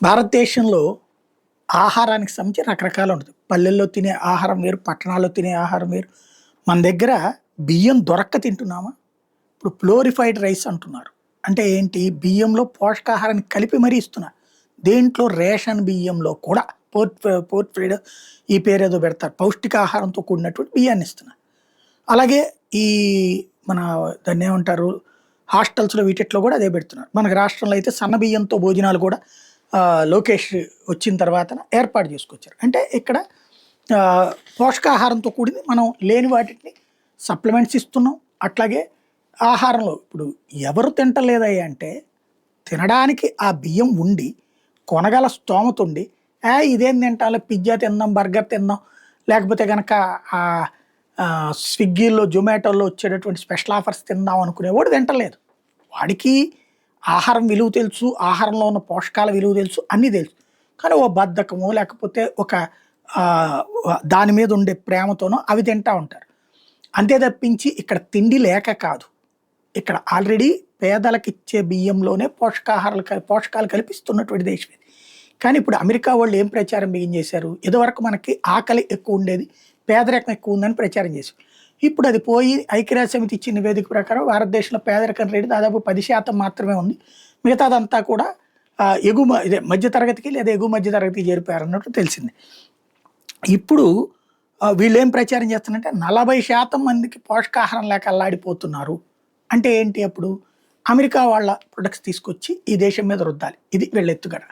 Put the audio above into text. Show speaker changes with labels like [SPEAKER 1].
[SPEAKER 1] భారతదేశంలో ఆహారానికి సంబంధించి రకరకాలు ఉంటుంది. పల్లెల్లో తినే ఆహారం వేరు, పట్టణాల్లో తినే ఆహారం వేరు. మన దగ్గర బియ్యం దొరక్క తింటున్నామా? ఇప్పుడు ఫ్లోరిఫైడ్ రైస్ అంటున్నారు. అంటే ఏంటి? బియ్యంలో పోషకాహారాన్ని కలిపి మరీ ఇస్తున్నారు. దేంట్లో రేషన్ బియ్యంలో కూడా పోర్ట్ఫైడ్ ఈ పేరేదో పెడతారు. పౌష్టికాహారంతో కూడినటువంటి బియ్యాన్ని ఇస్తున్నారు. అలాగే ఈ మన దాన్నేమంటారు? హాస్టల్స్‌లో వీటిట్లో కూడా అదే పెడుతున్నారు. మనకు రాష్ట్రంలో అయితే సన్న బియ్యంతో భోజనాలు కూడా లోకేష్ వచ్చిన తర్వాతన ఏర్పాటు చేసుకొచ్చారు. అంటే ఇక్కడ పోషకాహారంతో కూడింది మనం లేని వాటిని సప్లిమెంట్స్ ఇస్తున్నాం. అట్లాగే ఆహారంలో ఇప్పుడు ఎవరు తింటలేదయ్యా అంటే తినడానికి ఆ బియ్యం ఉండి, కొనగల స్తోమత ఉండి, ఇదేం తింటాలే పిజ్జా తిందాం, బర్గర్ తిందాం, లేకపోతే గనక స్విగ్గీలో, జొమాటోలో వచ్చేటటువంటి స్పెషల్ ఆఫర్స్ తిందాం అనుకునేవాడు తింటలేదు. వాడికి ఆహారం విలువ తెలుసు, ఆహారంలో ఉన్న పోషకాల విలువ తెలుసు, అన్నీ తెలుసు. కానీ ఓ బద్ధకమో లేకపోతే ఒక దాని మీద ఉండే ప్రేమతోనో అవి తింటా ఉంటారు. అంతే తప్పించి ఇక్కడ తిండి లేక కాదు. ఇక్కడ ఆల్రెడీ పేదలకిచ్చే బియ్యంలోనే పోషకాలు కల్పిస్తున్నటువంటి దేశం ఇది. కానీ ఇప్పుడు అమెరికా వాళ్ళు ఏం ప్రచారం బిగించేశారు? ఇదివరకు మనకి ఆకలి ఎక్కువ ఉండేది, పేదరికం ఎక్కువ ఉందని ప్రచారం చేశారు. ఇప్పుడు అది పోయి ఐక్యరాజ్య సమితి ఇచ్చిన నివేదిక ప్రకారం భారతదేశంలో పేదరికం రేటు దాదాపు 10% మాత్రమే ఉంది. మిగతాదంతా కూడా ఇదే మధ్యతరగతికి లేదా ఎగువ మధ్య తరగతికి చేరిపోయారు అన్నట్టు తెలిసింది. ఇప్పుడు వీళ్ళేం ప్రచారం చేస్తున్నారంటే 40% మందికి పోషకాహారం లేక అల్లాడిపోతున్నారు. అంటే ఏంటి? అప్పుడు అమెరికా వాళ్ళ ప్రొడక్ట్స్ తీసుకొచ్చి ఈ దేశం మీద రుద్దాలి. ఇది వీళ్ళ ఎత్తుగడ.